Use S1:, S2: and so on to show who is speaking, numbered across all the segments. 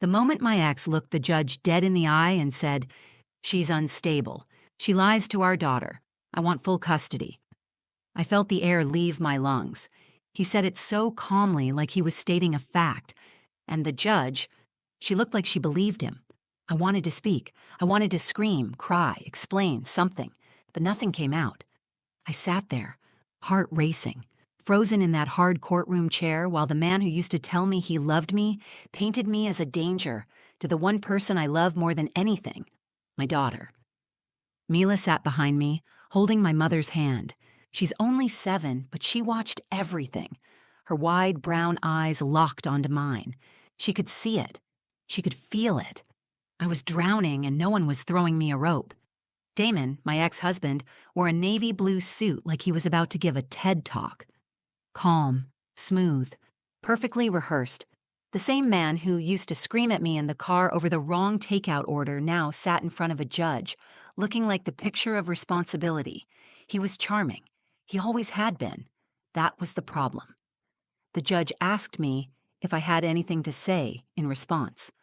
S1: The moment my ex looked the judge dead in the eye and said, "She's unstable. She lies to our daughter. I want full custody." I felt the air leave my lungs. He said it so calmly, like he was stating a fact. And the judge, she looked like she believed him. I wanted to speak. I wanted to scream, cry, explain, something. But nothing came out. I sat there, heart racing, frozen in that hard courtroom chair while the man who used to tell me he loved me painted me as a danger to the one person I love more than anything, my daughter. Mila sat behind me, holding my mother's hand. She's only 7, but she watched everything. Her wide brown eyes locked onto mine. She could see it. She could feel it. I was drowning and no one was throwing me a rope. Damon, my ex-husband, wore a navy blue suit like he was about to give a TED Talk. Calm, smooth, perfectly rehearsed. The same man who used to scream at me in the car over the wrong takeout order now sat in front of a judge, looking like the picture of responsibility. He was charming. He always had been. That was the problem. The judge asked me if I had anything to say in response.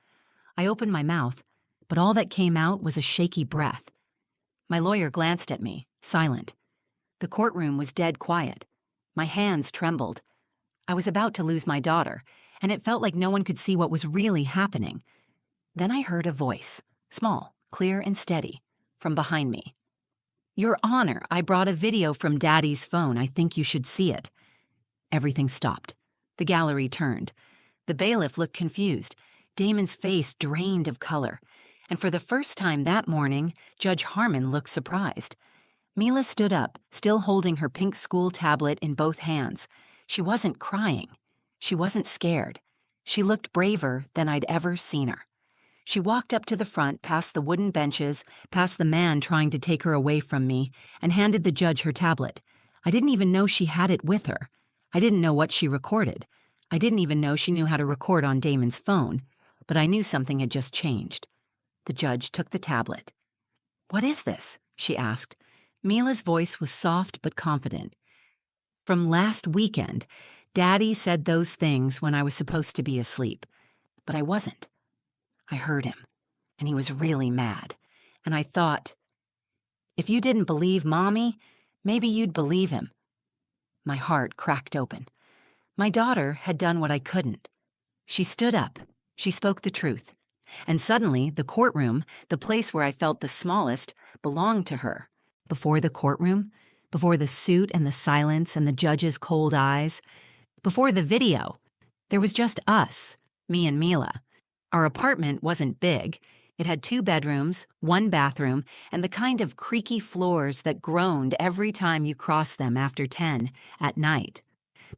S1: I opened my mouth, but all that came out was a shaky breath. My lawyer glanced at me, silent. The courtroom was dead quiet. My hands trembled. I was about to lose my daughter, and it felt like no one could see what was really happening. Then I heard a voice, small, clear and steady, from behind me. "Your Honor, I brought a video from Daddy's phone. I think you should see it." Everything stopped. The gallery turned. The bailiff looked confused. Damon's face drained of color. And for the first time that morning, Judge Harmon looked surprised. Mila stood up, still holding her pink school tablet in both hands. She wasn't crying. She wasn't scared. She looked braver than I'd ever seen her. She walked up to the front, past the wooden benches, past the man trying to take her away from me, and handed the judge her tablet. I didn't even know she had it with her. I didn't know what she recorded. I didn't even know she knew how to record on Damon's phone, but I knew something had just changed. The judge took the tablet. "What is this?" she asked. Mila's voice was soft but confident. "From last weekend, Daddy said those things when I was supposed to be asleep, but I wasn't. I heard him, and he was really mad. And I thought, if you didn't believe Mommy, maybe you'd believe him." My heart cracked open. My daughter had done what I couldn't. She stood up. She spoke the truth. And suddenly, the courtroom, the place where I felt the smallest, belonged to her. Before the courtroom, before the suit and the silence and the judge's cold eyes, before the video, there was just us, me and Mila. Our apartment wasn't big. It had 2 bedrooms, 1 bathroom, and the kind of creaky floors that groaned every time you crossed them after 10 at night.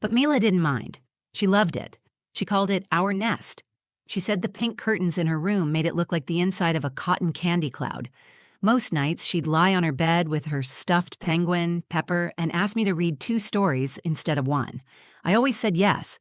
S1: But Mila didn't mind. She loved it. She called it our nest. She said the pink curtains in her room made it look like the inside of a cotton candy cloud. Most nights, she'd lie on her bed with her stuffed penguin, Pepper, and ask me to read 2 stories instead of 1. I always said yes.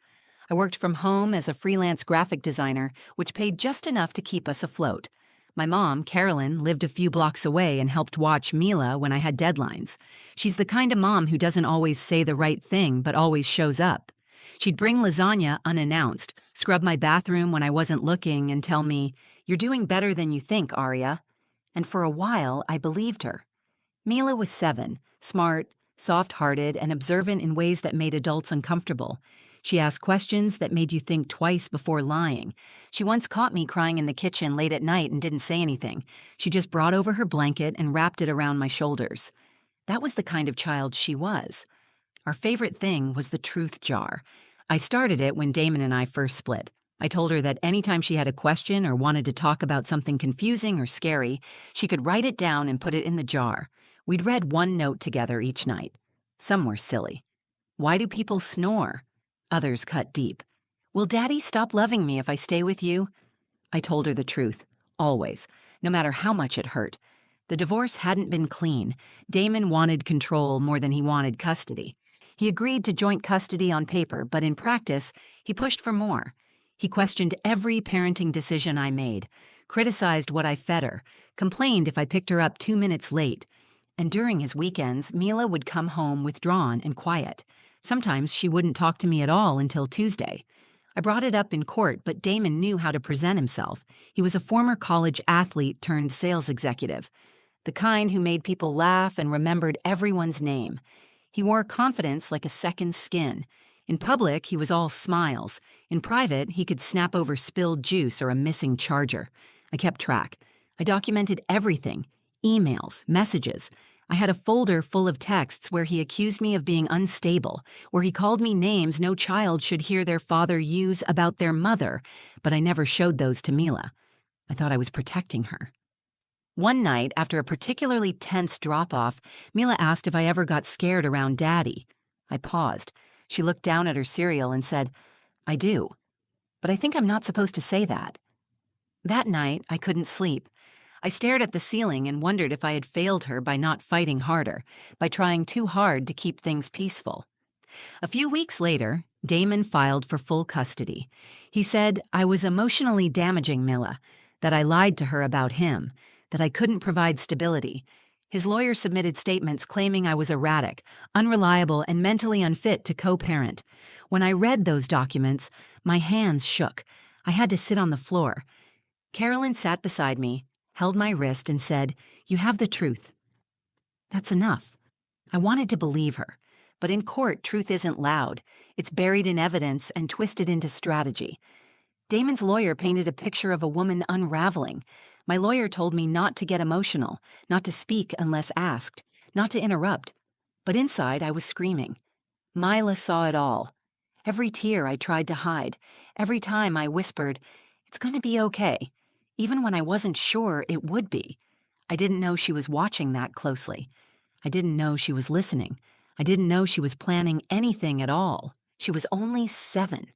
S1: I worked from home as a freelance graphic designer, which paid just enough to keep us afloat. My mom, Carolyn, lived a few blocks away and helped watch Mila when I had deadlines. She's the kind of mom who doesn't always say the right thing, but always shows up. She'd bring lasagna unannounced, scrub my bathroom when I wasn't looking, and tell me, "You're doing better than you think, Aria." And for a while, I believed her. Mila was 7, smart, soft-hearted, and observant in ways that made adults uncomfortable. She asked questions that made you think twice before lying. She once caught me crying in the kitchen late at night and didn't say anything. She just brought over her blanket and wrapped it around my shoulders. That was the kind of child she was. Our favorite thing was the truth jar. I started it when Damon and I first split. I told her that anytime she had a question or wanted to talk about something confusing or scary, she could write it down and put it in the jar. We'd read 1 note together each night. Some were silly. "Why do people snore?" Others cut deep. "Will Daddy stop loving me if I stay with you?" I told her the truth, always, no matter how much it hurt. The divorce hadn't been clean. Damon wanted control more than he wanted custody. He agreed to joint custody on paper, but in practice, he pushed for more. He questioned every parenting decision I made, criticized what I fed her, complained if I picked her up 2 minutes late. And during his weekends, Mila would come home withdrawn and quiet. Sometimes she wouldn't talk to me at all until Tuesday. I brought it up in court, but Damon knew how to present himself. He was a former college athlete turned sales executive, the kind who made people laugh and remembered everyone's name. He wore confidence like a second skin. In public, he was all smiles. In private, he could snap over spilled juice or a missing charger. I kept track. I documented everything: emails, messages. I had a folder full of texts where he accused me of being unstable, where he called me names no child should hear their father use about their mother, but I never showed those to Mila. I thought I was protecting her. One night, after a particularly tense drop-off, Mila asked if I ever got scared around Daddy. I paused. She looked down at her cereal and said, "I do. But I think I'm not supposed to say that." That night, I couldn't sleep. I stared at the ceiling and wondered if I had failed her by not fighting harder, by trying too hard to keep things peaceful. A few weeks later, Damon filed for full custody. He said I was emotionally damaging Mila, that I lied to her about him, that I couldn't provide stability. His lawyer submitted statements claiming I was erratic, unreliable, and mentally unfit to co-parent. When I read those documents, my hands shook. I had to sit on the floor. Carolyn sat beside me, held my wrist, and said, "You have the truth." That's enough. I wanted to believe her. But in court, truth isn't loud. It's buried in evidence and twisted into strategy. Damon's lawyer painted a picture of a woman unraveling. My lawyer told me not to get emotional, not to speak unless asked, not to interrupt. But inside, I was screaming. Mila saw it all. Every tear I tried to hide, every time I whispered, "It's going to be okay," even when I wasn't sure it would be. I didn't know she was watching that closely. I didn't know she was listening. I didn't know she was planning anything at all. She was only 7.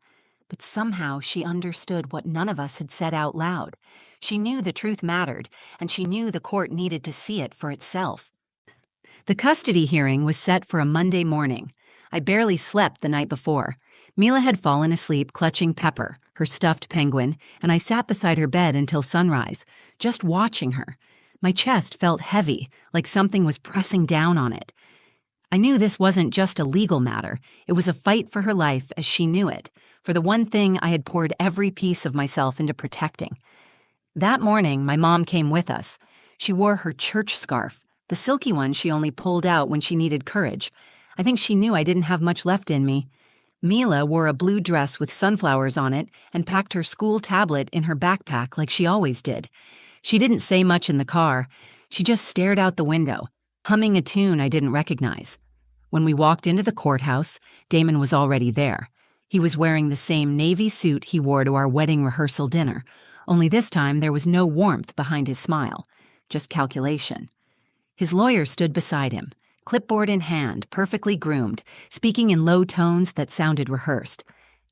S1: But somehow she understood what none of us had said out loud. She knew the truth mattered, and she knew the court needed to see it for itself. The custody hearing was set for a Monday morning. I barely slept the night before. Mila had fallen asleep clutching Pepper, her stuffed penguin, and I sat beside her bed until sunrise, just watching her. My chest felt heavy, like something was pressing down on it. I knew this wasn't just a legal matter. It was a fight for her life as she knew it, for the one thing I had poured every piece of myself into protecting. That morning, my mom came with us. She wore her church scarf, the silky one she only pulled out when she needed courage. I think she knew I didn't have much left in me. Mila wore a blue dress with sunflowers on it and packed her school tablet in her backpack like she always did. She didn't say much in the car. She just stared out the window, humming a tune I didn't recognize. When we walked into the courthouse, Damon was already there. He was wearing the same navy suit he wore to our wedding rehearsal dinner, only this time there was no warmth behind his smile, just calculation. His lawyer stood beside him, clipboard in hand, perfectly groomed, speaking in low tones that sounded rehearsed.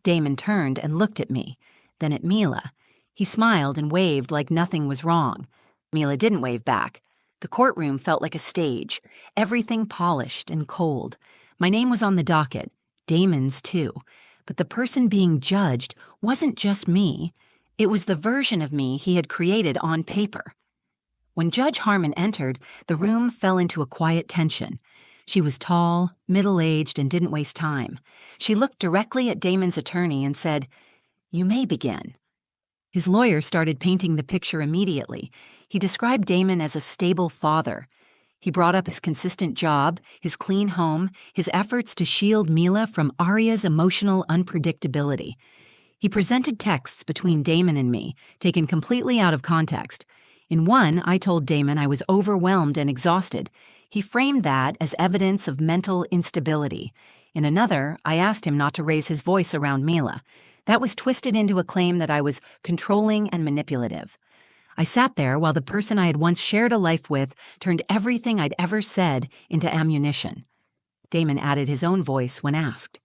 S1: Damon turned and looked at me, then at Mila. He smiled and waved like nothing was wrong. Mila didn't wave back. The courtroom felt like a stage, everything polished and cold. My name was on the docket, Damon's too. But the person being judged wasn't just me. It was the version of me he had created on paper. When Judge Harmon entered, the room fell into a quiet tension. She was tall, middle-aged, and didn't waste time. She looked directly at Damon's attorney and said, "You may begin." His lawyer started painting the picture immediately. He described Damon as a stable father. He brought up his consistent job, his clean home, his efforts to shield Mila from Arya's emotional unpredictability. He presented texts between Damon and me, taken completely out of context. In one, I told Damon I was overwhelmed and exhausted. He framed that as evidence of mental instability. In another, I asked him not to raise his voice around Mila. That was twisted into a claim that I was controlling and manipulative. I sat there while the person I had once shared a life with turned everything I'd ever said into ammunition. Damon added his own voice when asked.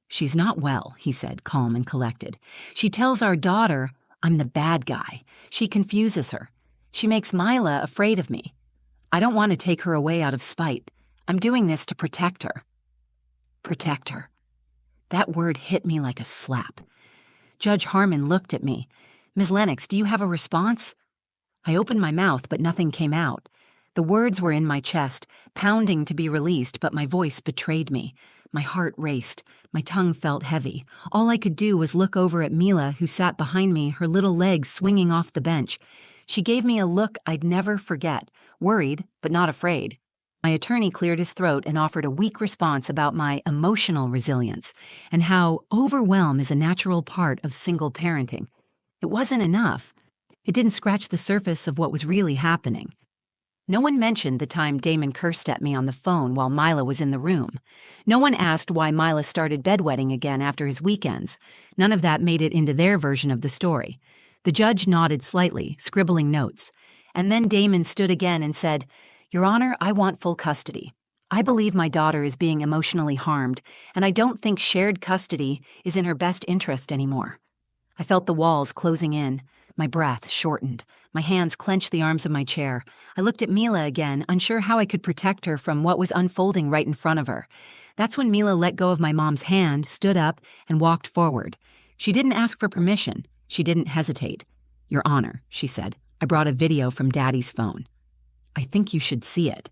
S1: "She's not well," he said, calm and collected. "She tells our daughter I'm the bad guy. She confuses her. She makes Mila afraid of me. I don't want to take her away out of spite. I'm doing this to protect her." Protect her. That word hit me like a slap. Judge Harmon looked at me. "Ms. Lennox, do you have a response?" I opened my mouth, but nothing came out. The words were in my chest, pounding to be released, but my voice betrayed me. My heart raced. My tongue felt heavy. All I could do was look over at Mila, who sat behind me, her little legs swinging off the bench. She gave me a look I'd never forget, worried but not afraid. My attorney cleared his throat and offered a weak response about my emotional resilience and how overwhelm is a natural part of single parenting. It wasn't enough. It didn't scratch the surface of what was really happening. No one mentioned the time Damon cursed at me on the phone while Mila was in the room. No one asked why Mila started bedwetting again after his weekends. None of that made it into their version of the story. The judge nodded slightly, scribbling notes. And then Damon stood again and said, "Your Honor, I want full custody. I believe my daughter is being emotionally harmed, and I don't think shared custody is in her best interest anymore." I felt the walls closing in. My breath shortened. My hands clenched the arms of my chair. I looked at Mila again, unsure how I could protect her from what was unfolding right in front of her. That's when Mila let go of my mom's hand, stood up, and walked forward. She didn't ask for permission. She didn't hesitate. "Your Honor," she said, "I brought a video from Daddy's phone. I think you should see it."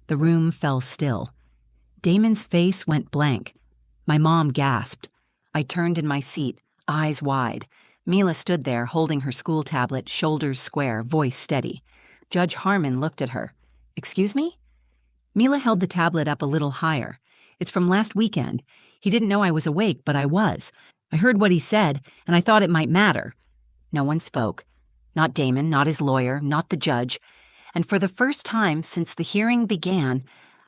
S1: The room fell still. Damon's face went blank. My mom gasped. I turned in my seat, eyes wide. Mila stood there, holding her school tablet, shoulders square, voice steady. Judge Harmon looked at her. "Excuse me?" Mila held the tablet up a little higher. "It's from last weekend. He didn't know I was awake, but I was. I heard what he said, and I thought it might matter." No one spoke. Not Damon, not his lawyer, not the judge. And for the first time since the hearing began,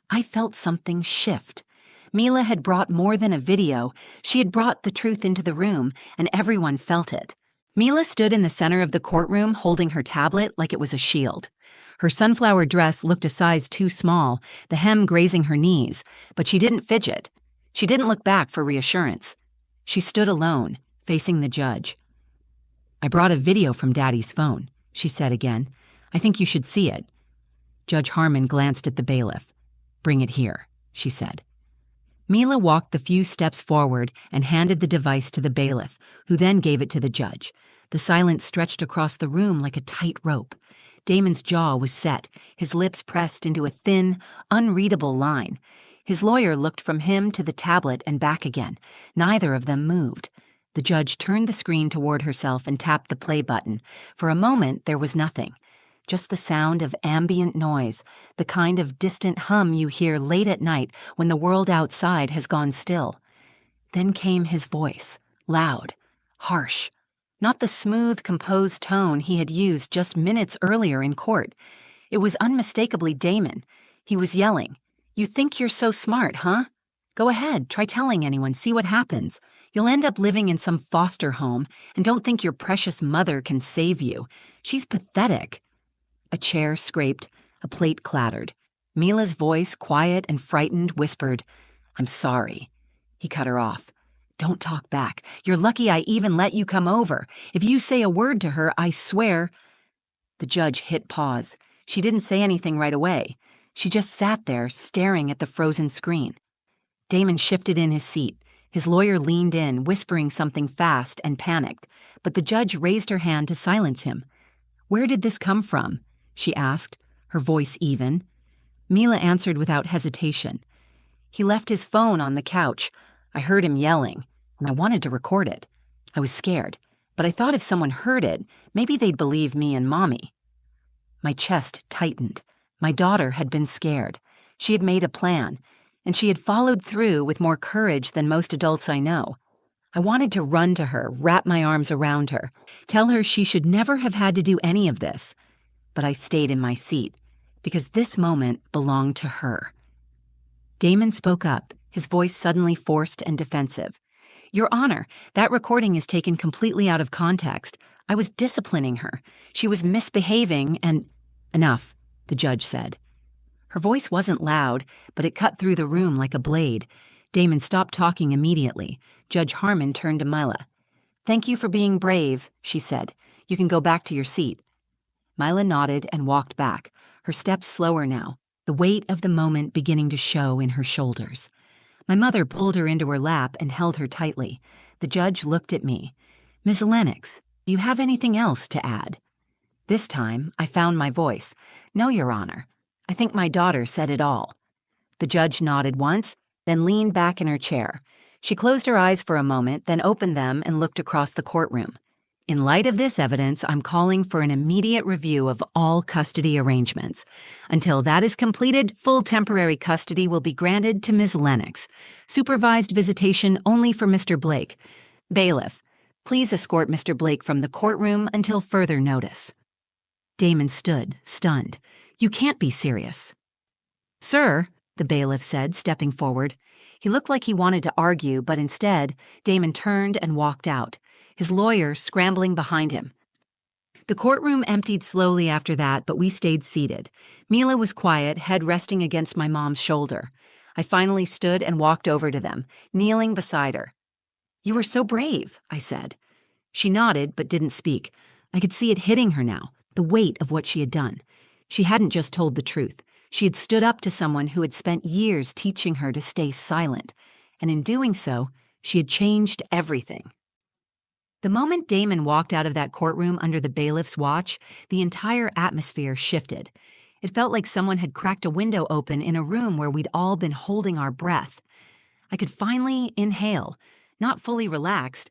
S1: I felt something shift. Mila had brought more than a video. She had brought the truth into the room, and everyone felt it. Mila stood in the center of the courtroom holding her tablet like it was a shield. Her sunflower dress looked a size too small, the hem grazing her knees, but she didn't fidget. She didn't look back for reassurance. She stood alone, facing the judge. "I brought a video from Daddy's phone," she said again. "I think you should see it." Judge Harmon glanced at the bailiff. "Bring it here," she said. Mila walked the few steps forward and handed the device to the bailiff, who then gave it to the judge. The silence stretched across the room like a tight rope. Damon's jaw was set, his lips pressed into a thin, unreadable line. His lawyer looked from him to the tablet and back again. Neither of them moved. The judge turned the screen toward herself and tapped the play button. For a moment, there was nothing. Just the sound of ambient noise, the kind of distant hum you hear late at night when the world outside has gone still. Then came his voice, loud, harsh. Not the smooth, composed tone he had used just minutes earlier in court. It was unmistakably Damon. He was yelling, "You think you're so smart, huh? Go ahead, try telling anyone, see what happens. You'll end up living in some foster home, and don't think your precious mother can save you. She's pathetic." A chair scraped, a plate clattered. Mila's voice, quiet and frightened, whispered, "I'm sorry." He cut her off. "Don't talk back. You're lucky I even let you come over. If you say a word to her, I swear—" The judge hit pause. She didn't say anything right away. She just sat there, staring at the frozen screen. Damon shifted in his seat. His lawyer leaned in, whispering something fast and panicked, but the judge raised her hand to silence him. "Where did this come from?" she asked, her voice even. Mila answered without hesitation. "He left his phone on the couch. I heard him yelling, and I wanted to record it. I was scared, but I thought if someone heard it, maybe they'd believe me and Mommy." My chest tightened. My daughter had been scared. She had made a plan, and she had followed through with more courage than most adults I know. I wanted to run to her, wrap my arms around her, tell her she should never have had to do any of this. But I stayed in my seat, because this moment belonged to her. Damon spoke up, his voice suddenly forced and defensive. "Your Honor, that recording is taken completely out of context. I was disciplining her. She was misbehaving and—" "Enough," the judge said. Her voice wasn't loud, but it cut through the room like a blade. Damon stopped talking immediately. Judge Harmon turned to Mila. "Thank you for being brave," she said. "You can go back to your seat." Mila nodded and walked back, her steps slower now, the weight of the moment beginning to show in her shoulders. My mother pulled her into her lap and held her tightly. The judge looked at me. "Ms. Lennox, do you have anything else to add?" This time, I found my voice. "No, Your Honor. I think my daughter said it all." The judge nodded once, then leaned back in her chair. She closed her eyes for a moment, then opened them and looked across the courtroom. In light of this evidence, I'm calling for an immediate review of all custody arrangements. Until that is completed, full temporary custody will be granted to Ms. Lennox. Supervised visitation only for Mr. Blake. Bailiff, please escort Mr. Blake from the courtroom until further notice. Damon stood, stunned. You can't be serious. Sir, the bailiff said, stepping forward. He looked like he wanted to argue, but instead, Damon turned and walked out, his lawyer scrambling behind him. The courtroom emptied slowly after that, but we stayed seated. Mila was quiet, head resting against my mom's shoulder. I finally stood and walked over to them, kneeling beside her. You were so brave, I said. She nodded, but didn't speak. I could see it hitting her now, the weight of what she had done. She hadn't just told the truth. She had stood up to someone who had spent years teaching her to stay silent, and in doing so, she had changed everything. The moment Damon walked out of that courtroom under the bailiff's watch, the entire atmosphere shifted. It felt like someone had cracked a window open in a room where we'd all been holding our breath. I could finally inhale, not fully relaxed,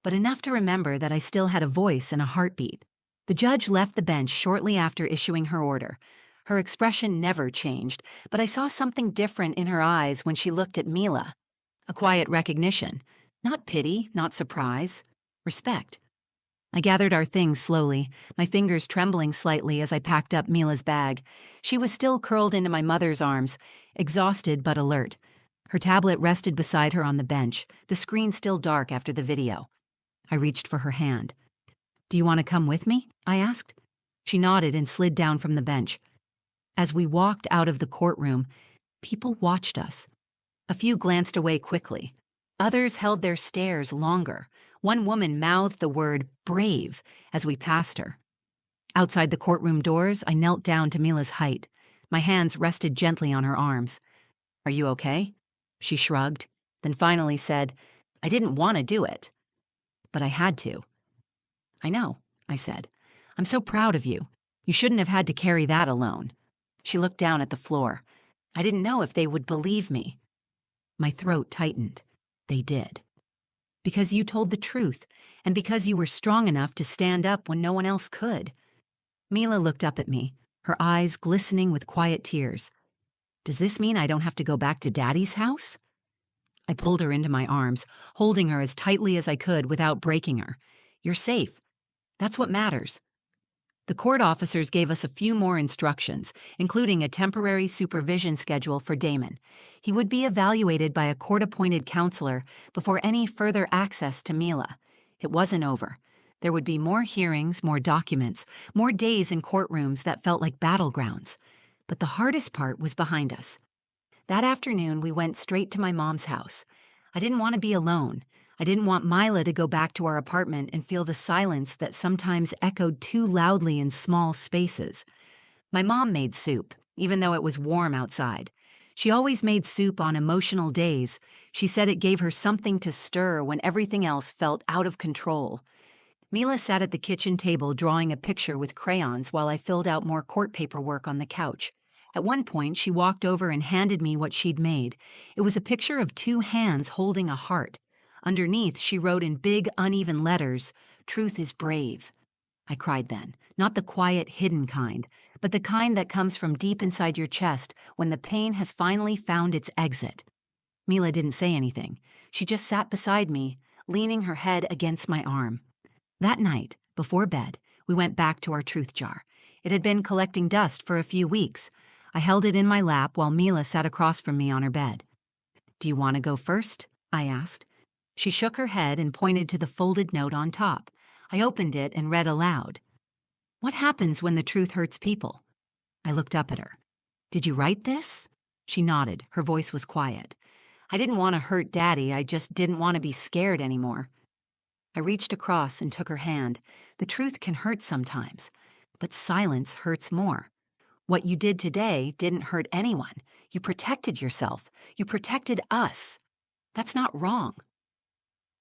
S1: but enough to remember that I still had a voice and a heartbeat. The judge left the bench shortly after issuing her order. Her expression never changed, but I saw something different in her eyes when she looked at Mila. A quiet recognition. Not pity, not surprise. Respect. I gathered our things slowly, my fingers trembling slightly as I packed up Mila's bag. She was still curled into my mother's arms, exhausted but alert. Her tablet rested beside her on the bench, the screen still dark after the video. I reached for her hand. Do you want to come with me? I asked. She nodded and slid down from the bench. As we walked out of the courtroom, people watched us. A few glanced away quickly. Others held their stares longer. One woman mouthed the word brave as we passed her. Outside the courtroom doors, I knelt down to Mila's height. My hands rested gently on her arms. Are you okay? She shrugged, then finally said, I didn't want to do it. But I had to. I know, I said. I'm so proud of you. You shouldn't have had to carry that alone. She looked down at the floor. I didn't know if they would believe me. My throat tightened. They did. Because you told the truth, and because you were strong enough to stand up when no one else could. Mila looked up at me, her eyes glistening with quiet tears. Does this mean I don't have to go back to Daddy's house? I pulled her into my arms, holding her as tightly as I could without breaking her. You're safe. That's what matters. The court officers gave us a few more instructions, including a temporary supervision schedule for Damon. He would be evaluated by a court-appointed counselor before any further access to Mila. It wasn't over. There would be more hearings, more documents, more days in courtrooms that felt like battlegrounds. But the hardest part was behind us. That afternoon, we went straight to my mom's house. I didn't want to be alone. I didn't want Mila to go back to our apartment and feel the silence that sometimes echoed too loudly in small spaces. My mom made soup, even though it was warm outside. She always made soup on emotional days. She said it gave her something to stir when everything else felt out of control. Mila sat at the kitchen table drawing a picture with crayons while I filled out more court paperwork on the couch. At one point, she walked over and handed me what she'd made. It was a picture of two hands holding a heart. Underneath, she wrote in big, uneven letters, "Truth is brave." I cried then, not the quiet, hidden kind, but the kind that comes from deep inside your chest when the pain has finally found its exit. Mila didn't say anything. She just sat beside me, leaning her head against my arm. That night, before bed, we went back to our truth jar. It had been collecting dust for a few weeks. I held it in my lap while Mila sat across from me on her bed. Do you want to go first? I asked. She shook her head and pointed to the folded note on top. I opened it and read aloud. What happens when the truth hurts people? I looked up at her. Did you write this? She nodded. Her voice was quiet. I didn't want to hurt Daddy. I just didn't want to be scared anymore. I reached across and took her hand. The truth can hurt sometimes, but silence hurts more. What you did today didn't hurt anyone. You protected yourself. You protected us. That's not wrong.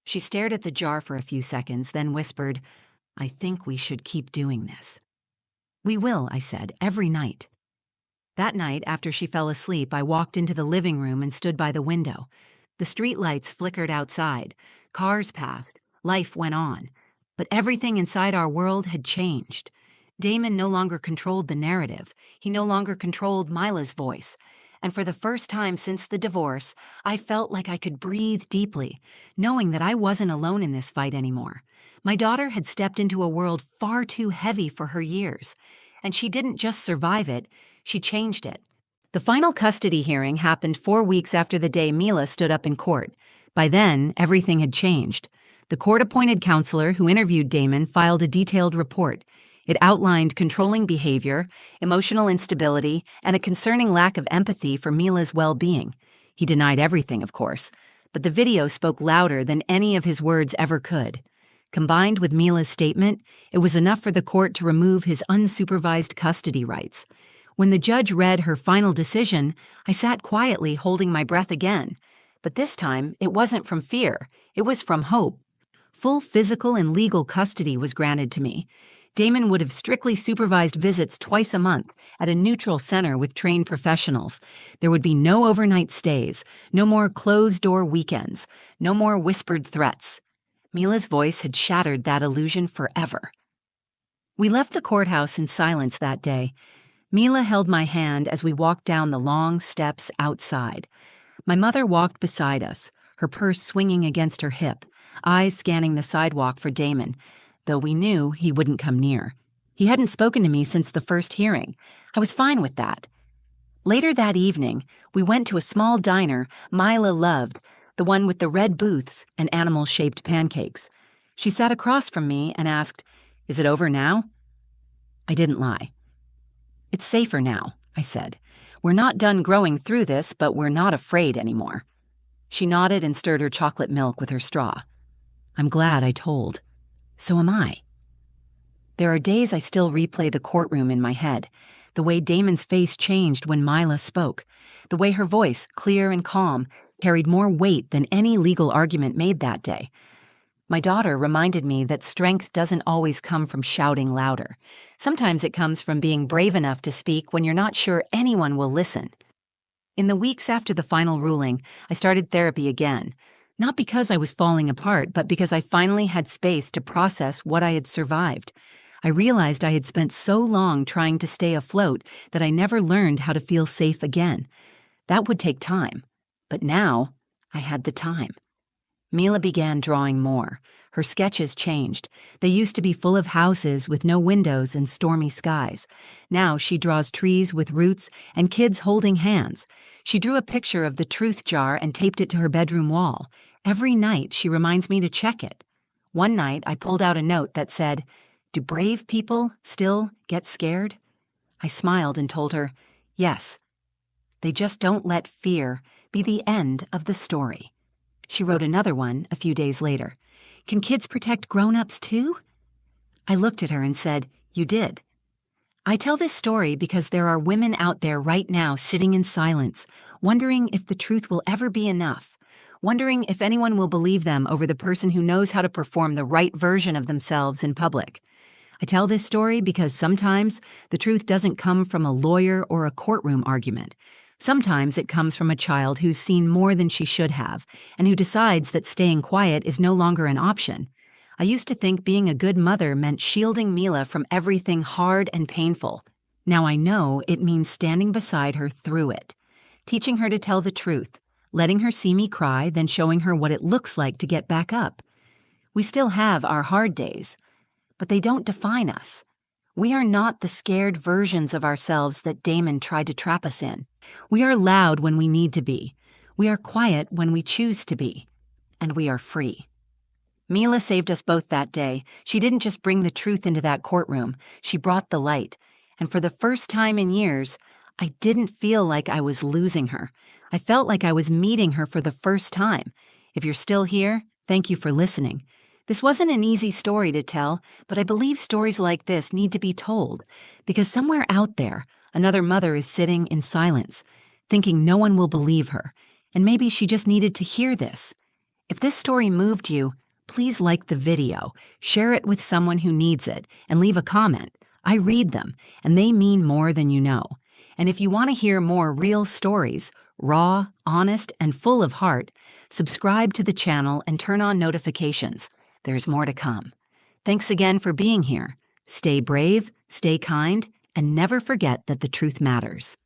S1: She stared at the jar for a few seconds, then whispered, I think we should keep doing this. We will, I said, every night. That night, after she fell asleep, I walked into the living room and stood by the window. The streetlights flickered outside. Cars passed. Life went on. But everything inside our world had changed. Damon no longer controlled the narrative. He no longer controlled Mila's voice. And for the first time since the divorce, I felt like I could breathe deeply, knowing that I wasn't alone in this fight anymore. My daughter had stepped into a world far too heavy for her years. And she didn't just survive it, she changed it. The final custody hearing happened 4 weeks after the day Mila stood up in court. By then, everything had changed. The court-appointed counselor who interviewed Damon filed a detailed report. It outlined controlling behavior, emotional instability, and a concerning lack of empathy for Mila's well-being. He denied everything, of course, but the video spoke louder than any of his words ever could. Combined with Mila's statement, it was enough for the court to remove his unsupervised custody rights. When the judge read her final decision, I sat quietly holding my breath again. But this time, it wasn't from fear. It was from hope. Full physical and legal custody was granted to me. Damon would have strictly supervised visits twice a month at a neutral center with trained professionals. There would be no overnight stays, no more closed-door weekends, no more whispered threats. Mila's voice had shattered that illusion forever. We left the courthouse in silence that day. Mila held my hand as we walked down the long steps outside. My mother walked beside us, her purse swinging against her hip, eyes scanning the sidewalk for Damon, though we knew he wouldn't come near. He hadn't spoken to me since the first hearing. I was fine with that. Later that evening, we went to a small diner Mila loved, the one with the red booths and animal-shaped pancakes. She sat across from me and asked, "Is it over now?" I didn't lie. "It's safer now," I said. "We're not done growing through this, but we're not afraid anymore." She nodded and stirred her chocolate milk with her straw. I'm glad I told. So am I. There are days I still replay the courtroom in my head, the way Damon's face changed when Mila spoke, the way her voice, clear and calm, carried more weight than any legal argument made that day. My daughter reminded me that strength doesn't always come from shouting louder. Sometimes it comes from being brave enough to speak when you're not sure anyone will listen. In the weeks after the final ruling, I started therapy again. Not because I was falling apart, but because I finally had space to process what I had survived. I realized I had spent so long trying to stay afloat that I never learned how to feel safe again. That would take time. But now, I had the time. Mila began drawing more. Her sketches changed. They used to be full of houses with no windows and stormy skies. Now she draws trees with roots and kids holding hands. She drew a picture of the truth jar and taped it to her bedroom wall. Every night she reminds me to check it. One night I pulled out a note that said, "Do brave people still get scared?" I smiled and told her, "Yes. They just don't let fear be the end of the story." She wrote another one a few days later. "Can kids protect grown-ups too?" I looked at her and said, "You did." I tell this story because there are women out there right now sitting in silence, wondering if the truth will ever be enough, wondering if anyone will believe them over the person who knows how to perform the right version of themselves in public. I tell this story because sometimes the truth doesn't come from a lawyer or a courtroom argument. Sometimes it comes from a child who's seen more than she should have, and who decides that staying quiet is no longer an option. I used to think being a good mother meant shielding Mila from everything hard and painful. Now I know it means standing beside her through it, teaching her to tell the truth, letting her see me cry, then showing her what it looks like to get back up. We still have our hard days, but they don't define us. We are not the scared versions of ourselves that Damon tried to trap us in. We are loud when we need to be. We are quiet when we choose to be. And we are free. Mila saved us both that day. She didn't just bring the truth into that courtroom. She brought the light. And for the first time in years, I didn't feel like I was losing her. I felt like I was meeting her for the first time. If you're still here, thank you for listening. This wasn't an easy story to tell, but I believe stories like this need to be told, because somewhere out there, another mother is sitting in silence, thinking no one will believe her, and maybe she just needed to hear this. If this story moved you, please like the video, share it with someone who needs it, and leave a comment. I read them, and they mean more than you know. And if you want to hear more real stories, raw, honest, and full of heart, subscribe to the channel and turn on notifications. There's more to come. Thanks again for being here. Stay brave, stay kind, and never forget that the truth matters.